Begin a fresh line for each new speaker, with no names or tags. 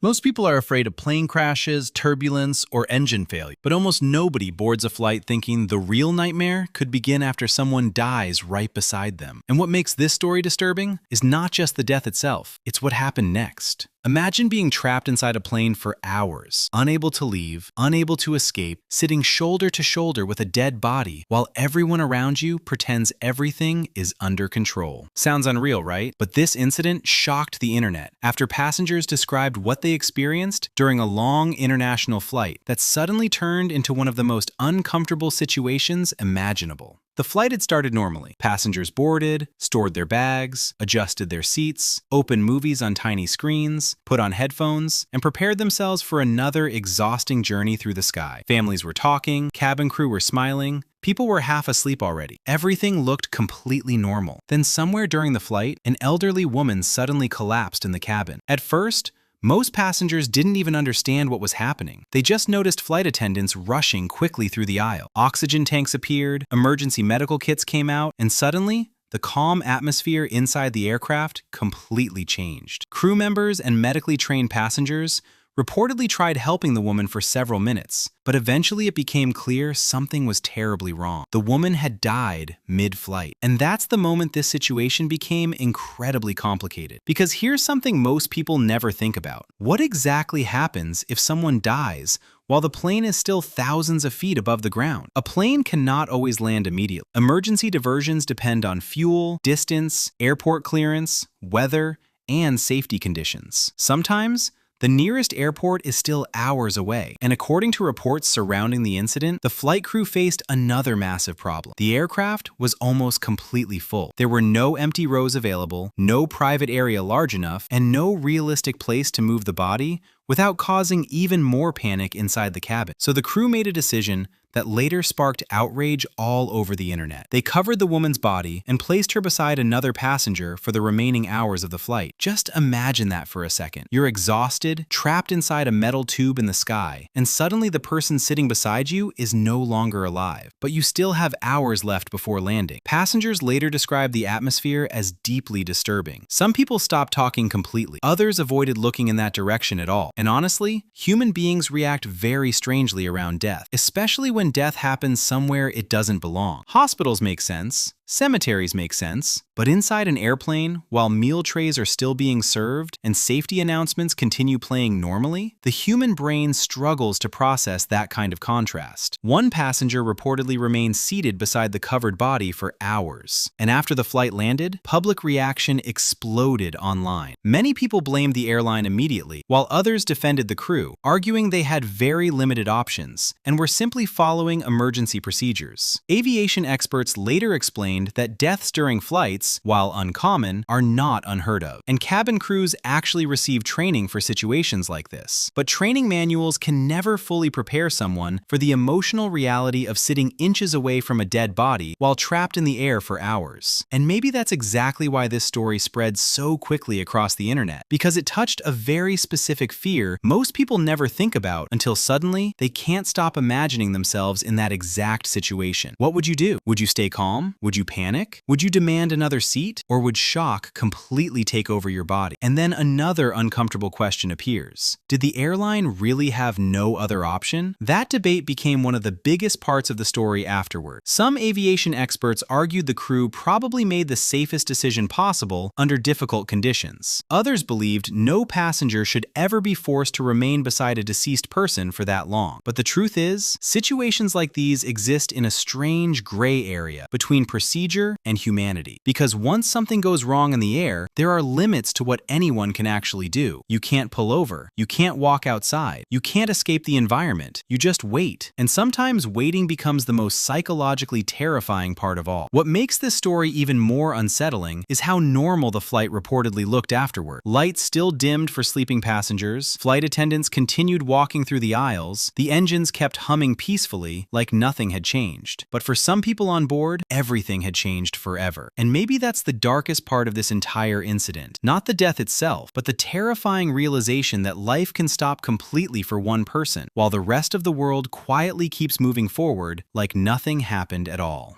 Most people are afraid of plane crashes, turbulence, or engine failure, but almost nobody boards a flight thinking the real nightmare could begin after someone dies right beside them. And what makes this story disturbing is not just the death itself, it's what happened next. Imagine being trapped inside a plane for hours, unable to leave, unable to escape, sitting shoulder to shoulder with a dead body, while everyone around you pretends everything is under control. Sounds unreal, right? But this incident shocked the internet after passengers described what they experienced during a long international flight that suddenly turned into one of the most uncomfortable situations imaginable. The flight had started normally. Passengers boarded, stored their bags, adjusted their seats, opened movies on tiny screens, put on headphones, and prepared themselves for another exhausting journey through the sky. Families were talking, cabin crew were smiling, people were half asleep already. Everything looked completely normal. Then somewhere during the flight, an elderly woman suddenly collapsed in the cabin. At first, most passengers didn't even understand what was happening. They just noticed flight attendants rushing quickly through the aisle. Oxygen tanks appeared, emergency medical kits came out, and suddenly, the calm atmosphere inside the aircraft completely changed. Crew members and medically trained passengers reportedly tried helping the woman for several minutes, but eventually it became clear something was terribly wrong. The woman had died mid-flight. And that's the moment this situation became incredibly complicated. Because here's something most people never think about. What exactly happens if someone dies while the plane is still thousands of feet above the ground? A plane cannot always land immediately. Emergency diversions depend on fuel, distance, airport clearance, weather, and safety conditions. Sometimes, the nearest airport is still hours away, and according to reports surrounding the incident, the flight crew faced another massive problem. The aircraft was almost completely full. There were no empty rows available, no private area large enough, and no realistic place to move the body without causing even more panic inside the cabin. So the crew made a decision that later sparked outrage all over the internet. They covered the woman's body and placed her beside another passenger for the remaining hours of the flight. Just imagine that for a second. You're exhausted, trapped inside a metal tube in the sky, and suddenly the person sitting beside you is no longer alive. But you still have hours left before landing. Passengers later described the atmosphere as deeply disturbing. Some people stopped talking completely. Others avoided looking in that direction at all. And honestly, human beings react very strangely around death, especially when death happens somewhere it doesn't belong. Hospitals make sense. Cemeteries make sense, but inside an airplane, while meal trays are still being served and safety announcements continue playing normally, the human brain struggles to process that kind of contrast. One passenger reportedly remained seated beside the covered body for hours, and after the flight landed, public reaction exploded online. Many people blamed the airline immediately, while others defended the crew, arguing they had very limited options and were simply following emergency procedures. Aviation experts later explained that deaths during flights, while uncommon, are not unheard of, and cabin crews actually receive training for situations like this. But training manuals can never fully prepare someone for the emotional reality of sitting inches away from a dead body while trapped in the air for hours. And maybe that's exactly why this story spread so quickly across the internet, because it touched a very specific fear most people never think about until suddenly they can't stop imagining themselves in that exact situation. What would you do? Would you stay calm? Would you panic? Would you demand another seat? Or would shock completely take over your body? And then another uncomfortable question appears. Did the airline really have no other option? That debate became one of the biggest parts of the story afterward. Some aviation experts argued the crew probably made the safest decision possible under difficult conditions. Others believed no passenger should ever be forced to remain beside a deceased person for that long. But the truth is, situations like these exist in a strange gray area between procedure and humanity. Because once something goes wrong in the air, there are limits to what anyone can actually do. You can't pull over. You can't walk outside. You can't escape the environment. You just wait. And sometimes waiting becomes the most psychologically terrifying part of all. What makes this story even more unsettling is how normal the flight reportedly looked afterward. Lights still dimmed for sleeping passengers, flight attendants continued walking through the aisles, the engines kept humming peacefully like nothing had changed. But for some people on board, everything had changed forever. And maybe that's the darkest part of this entire incident. Not the death itself, but the terrifying realization that life can stop completely for one person, while the rest of the world quietly keeps moving forward like nothing happened at all.